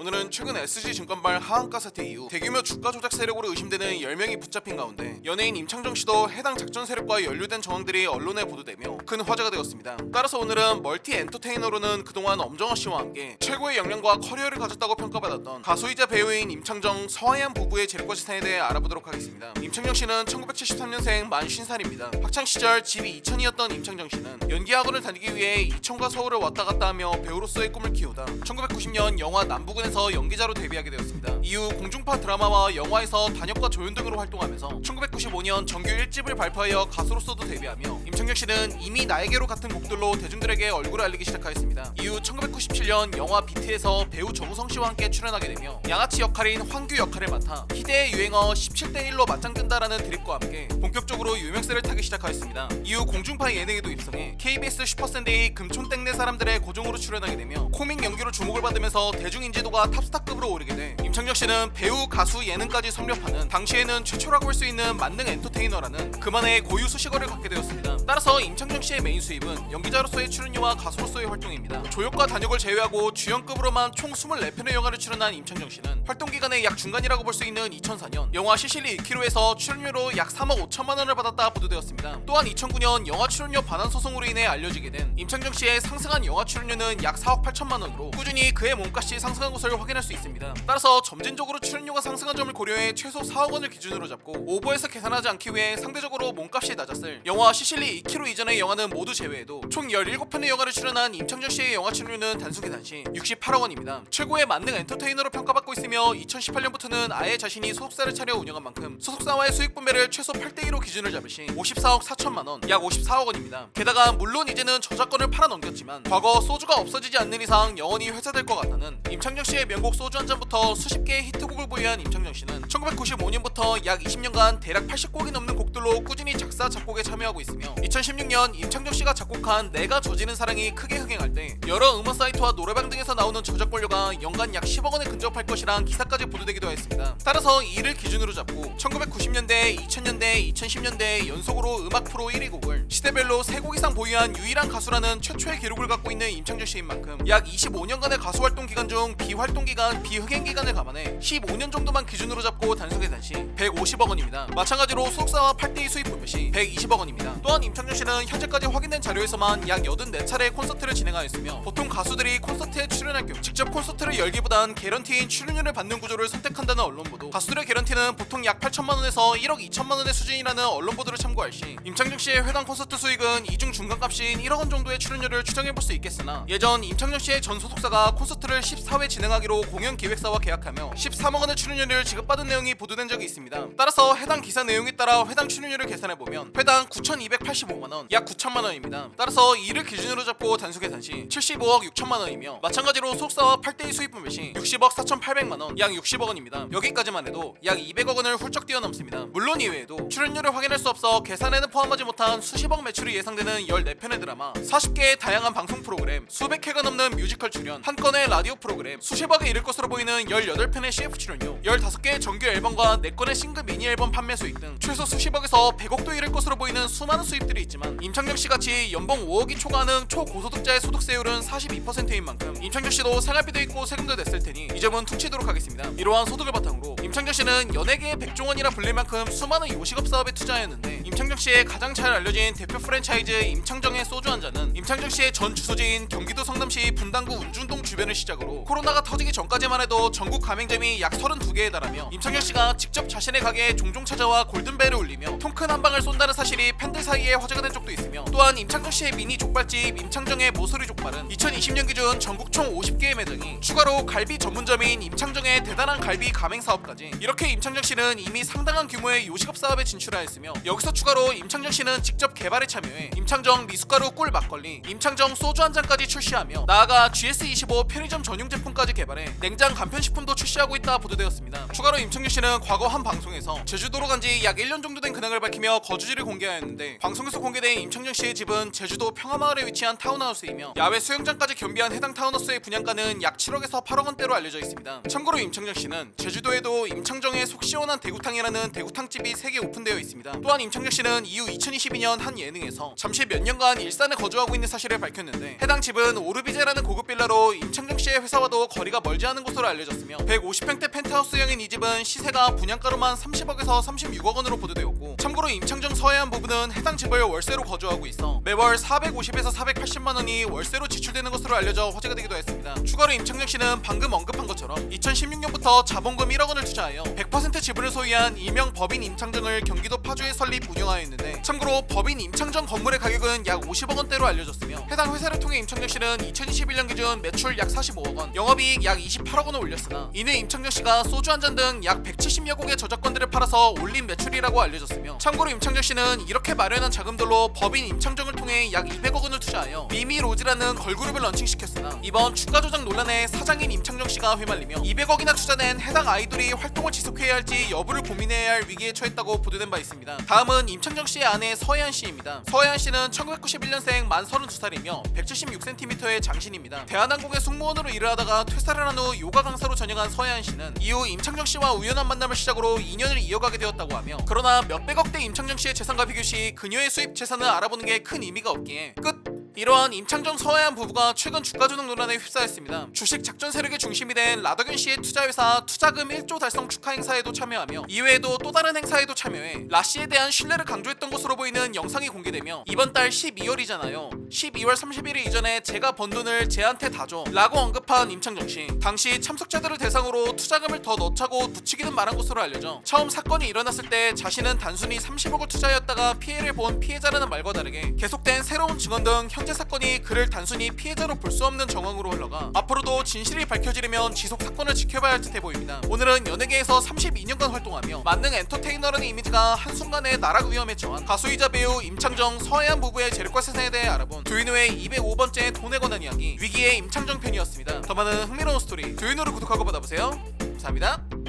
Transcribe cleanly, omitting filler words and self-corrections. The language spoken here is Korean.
오늘은 최근 SG증권발 하한가 사태 이후 대규모 주가 조작 세력으로 의심되는 10명이 붙잡힌 가운데 연예인 임창정 씨도 해당 작전 세력과 연루된 정황들이 언론에 보도되며 큰 화제가 되었습니다. 따라서 오늘은 멀티 엔터테이너로는 그동안 엄정화 씨와 함께 최고의 역량과 커리어를 가졌다고 평가받았던 가수이자 배우인 임창정, 서하얀 부부의 재력과 재산에 대해 알아보도록 하겠습니다. 임창정 씨는 1973년생 만 50살입니다. 학창 시절 집이 이천이었던 임창정 씨는 연기 학원을 다니기 위해 이천과 서울을 왔다 갔다 하며 배우로서의 꿈을 키우다 1990년 영화 남부군에서 연기자로 데뷔하게 되었습니다. 이후 공중파 드라마와 영화에서 단역과 조연 등으로 활동하면서 1995년 정규 1집을 발표하여 가수로서도 데뷔하며 임창정 씨는 이미 나에게로 같은 곡들로 대중들에게 얼굴을 알리기 시작하였습니다. 이후 1997년 영화 비트에서 배우 정우성 씨와 함께 출연하게 되며 양아치 역할인 황규 역할을 맡아 희대의 유행어 17대1로 맞짱뜬다라는 드립과 함께 본격적으로 유명세를 타기 시작하였습니다. 이후 공중파 예능에도 입성해 KBS 슈퍼샌데이 금촌땡네 사람들의 고정으로 출연하게 되며 코믹 연기로 주목을 받으면서 대중인지도가 탑스타급으로 오르게 돼 임창정 씨는 배우, 가수, 예능까지 섭렵하는 당시에는 최초라고 할 수 있는 만능 엔터테이너라는 그만의 고유 수식어를 갖게 되었습니다. 따라서 임창정 씨의 메인 수입은 연기자로서의 출연료와 가수로서의 활동입니다. 조역과 단역을 제외하고 주연급으로만 총 24편의 영화를 출연한 임창정 씨는 활동 기간의 약 중간이라고 볼 수 있는 2004년 영화 시실리 2km에서 출연료로 약 3억 5천만 원을 받았다 보도되었습니다. 또한 2009년 영화 출연료 반환 소송으로 인해 알려지게 된 임창정 씨의 상승한 영화 출연료는 약 4억 8천만 원으로 꾸준히 그의 몸값이 상승한 것을 확인할 수 있습니다. 따라서 점진적으로 출연료가 상승한 점을 고려해 최소 4억 원을 기준으로 잡고 오버해서 계산하지 않기 위해 상대적으로 몸값이 낮았을 영화 시실리 2km 이전의 영화는 모두 제외해도 총 17편의 영화를 출연한 임창정 씨의 영화 출연료는 단순 계산 시 68억 원입니다. 최고의 만능 엔터테이너로 평가받고 있으며 2018년부터는 아예 자신이 소속사를 차려 운영한 만큼 소속사와의 수익 분배를 최소 8대2로 기준을 잡을 시 54억 4천만 원, 약 54억 원입니다. 게다가 물론 이제는 저작권을 팔아넘겼지만 과거 소주가 없어지지 않는 이상 영원히 회자될 것 같다는 임창정 씨의 명곡 소주 한 잔부터 수십 개의 히트곡을 보유한 임창정 씨는 1995년부터 약 20년간 대략 80곡이 넘는 곡들로 꾸준히 작사, 작곡에 참여하고 있으며 2016년 임창정 씨가 작곡한 내가 저지른 사랑이 크게 흥행할 때 여러 음원 사이트와 노래방 등에서 나오는 저작권료가 연간 약 10억 원에 근접할 것이란 기사까지 보도되기도 했습니다. 따라서 이를 기준으로 잡고 1990년대, 2000년대, 2010년대 연속으로 음악 프로 1위 곡을 시대별로 3곡 이상 보유한 유일한 가수라는 최초의 기록을 갖고 있는 임창정 씨인 만큼 약 25년간의 가수 활동 기간 중 비활동 기간, 비흥행 기간을 감안해 15년 정도만 기준으로 잡고 단순 계산 시 150억 원입니다. 마찬가지로 소속사와 8대2 수입 분배 시 120억 원입니다. 또한 임창정 씨는 현재까지 확인된 자료에서만 약 84차례의 콘서트를 진행하였으며 보통 가수들이 콘서트에 출연할 경우 직접 콘서트를 열기보단 개런티인 출연료를 받는 구조를 선택한다는 언론 보도, 가수들의 개런티는 보통 약 8천만 원에서 1억 2천만 원의 수준이라는 언론 보도를 참고할 시 임창정 씨의 회당 콘서트 수익은 이중 중간값인 1억 원 정도의 출연료를 추정해볼 수 있겠으나 예전 임창정 씨의 전 소속사가 콘서트를 14회 진행하기로 공연 기획사와 계약하며 13억 원의 출연료를 지급받은 내용이 보도된 적이 있습니다. 따라서 해당 기사 내용에 따라 회당 출연료를 계산해보면 회당 9,285만 원, 약 9천만 원입니다. 따라서 이를 기준으로 잡고 단수 계산 시 75억 6천만 원이며 마찬가지로 소속사와 8대2 수입 분배 시 60억 4,800만 원, 약 60억 원입니다. 여기까지만 해도 약 200억 원을 훌쩍 뛰어넘습니다. 물론 이외에도 출연료를 확인할 수 없어 계산에는 포함하지 못한 수십억 매출이 예상되는 14편의 드라마, 40개의 다양한 방송 프로그램, 수백 회가 넘는 뮤지컬 출연, 한 건의 라디오 프로그램, 수십억에 이를 것으로 보이는 18편의 CF 출연료, 15개의 정규 앨범과 4건의 싱글 미니 앨범 판매 수익 등 최소 수십억에서 100억도 이를 것으로 보이는 수많은 수입들이 있지만 임창정 씨 같이 연봉 5억이 초과하는 초고소득자의 소득세율은 42%인 만큼 임창정 씨도 생활비도 있고 세금도 냈을 테니 이 점은 퉁치도록 하겠습니다. 이러한 소득을 바탕으로 임창정 씨는 연예계의 백종원이라 불릴 만큼 수많은 요식업 사업에 투자하였는데 임창정 씨의 가장 잘 알려진 대표 프랜차이즈 임창정의 소주 한 잔은 임창정 씨의 전 주소지인 경기도 성남시 분당구 운중동 주변을 시작으로 코로나가 터지기 전까지만 해도 전국 가맹점이 약 32개에 달하며 임창정 씨가 직접 자신의 가게에 종종 찾아와 골든벨을 울리며 통큰 한 방을 쏜다는 사실이 팬들 사이에 화제가 된 적도 있으며 또한 임창정 씨의 미니 족발집 임창정의 모서리 족발은 2020년 기준 전국 총 50개의 매장이 추가로 갈비 전문점인 임창정의 대단한 갈비 가맹 사업까지 이렇게 임창정 씨는 이미 상당한 규모의 요식업 사업에 진출하였으며 여기서 추가로 임창정 씨는 직접 개발에 참여해 임창정 미숫가루 꿀 막걸리, 임창정 소주 한 잔까지 출시하며 나아가 GS25 편의점 전용 제품까지 개발해 냉장 간편식품도 출시하고 있다 보도되었습니다. 추가로 임창정 씨는 과거 한 방송에서 제주도로 간 지 약 1년 정도 된 근황을 밝히며 거주지를 공개하였는데 방송에서 공개된 임창정 씨의 집은 제주도 평화마을에 위치한 타운하우스이며 야외 수영장까지 겸비한 해당 타운하우스의 분양가는 약 7억에서 8억 원대로 알려져 있습니다. 참고로 임창정 씨는 제주도에도 임창정의 속 시원한 대구탕이라는 대구탕집이 3개 오픈되어 있습니다. 또한 임창정 씨는 이후 2022년 한 예능에서 잠시 몇 년간 일산에 거주하고 있는 사실을 밝혔는데 해당 집은 오르비제라는 고급 빌라로 임창정 씨의 회사와도 거리가 거리가 멀지 않은 곳으로 알려졌으며 150평대 펜트하우스형인 이 집은 시세가 분양가로만 30억에서 36억 원으로 보도되었고, 참고로 임창정 서해안 부부는 해당 집을 월세로 거주하고 있어 매월 450에서 480만 원이 월세로 지출되는 것으로 알려져 화제가 되기도 했습니다. 추가로 임창정 씨는 방금 언급한 것처럼 2016년부터 자본금 1억 원을 투자하여 100% 지분을 소유한 일명 법인 임창정을 경기도 파주에 설립 운영하였는데, 참고로 법인 임창정 건물의 가격은 약 50억 원대로 알려졌으며 해당 회사를 통해 임창정 씨는 2021년 기준 매출 약 45억 원, 영업이익 약 28억 원을 올렸으나 이는 임창정 씨가 소주 한 잔 등 약 170여 곡의 저작권들을 팔아서 올린 매출이라고 알려졌으며, 참고로 임창정 씨는 이렇게 마련한 자금들로 법인 임창정을 통해 약 200억 원을 투자하여 미미로즈라는 걸그룹을 런칭시켰으나 이번 주가 조작 논란에 사장인 임창정 씨가 휘말리며 200억이나 투자된 해당 아이돌이 활동을 지속해야 할지 여부를 고민해야 할 위기에 처했다고 보도된 바 있습니다. 다음은 임창정 씨의 아내 서해안 씨입니다. 서해안 씨는 1991년생 만 32살이며 176cm의 장신입니다. 대한항공의 승무원으로 일을 하다가 퇴사를 한 후 요가 강사로 전역한 서해안 씨는 이후 임창정 씨와 우연한 만남을 시작으로 2년을 이어가게 되었다고 하며, 그러나 몇백억대 임창정 씨의 재산과 비교 시 그녀의 수입 재산을 알아보는 게 큰 의미가 없기에 끝! 이러한 임창정 서해안 부부가 최근 주가 조작 논란에 휩싸였습니다. 주식 작전 세력의 중심이 된 라더균 씨의 투자회사 투자금 1조 달성 축하 행사에도 참여하며 이외에도 또 다른 행사에도 참여해 라 씨에 대한 신뢰를 강조했던 것으로 보이는 영상이 공개되며, 이번 달 12월이잖아요. 12월 31일 이전에 제가 번 돈을 쟤한테 다 줘 라고 언급한 임창정 씨. 당시 참석자들을 대상으로 투자금을 더 넣자고 부추기는 말한 것으로 알려져 처음 사건이 일어났을 때 자신은 단순히 30억을 투자했다가 피해를 본 피해자라는 말과 다르게 계속된 새로운 증언 등 현재 사건이 그를 단순히 피해자로 볼 수 없는 정황으로 흘러가 앞으로도 진실이 밝혀지려면 지속 사건을 지켜봐야 할 듯해 보입니다. 오늘은 연예계에서 32년간 활동하며 만능 엔터테이너라는 이미지가 한순간에 나락 위험에 처한 가수이자 배우 임창정 서해안 부부의 재력과 세상에 대해 알아본 두유노의 205번째 돈에 관한 이야기, 위기의 임창정 편이었습니다. 더 많은 흥미로운 스토리 두유노를 구독하고 받아보세요. 감사합니다.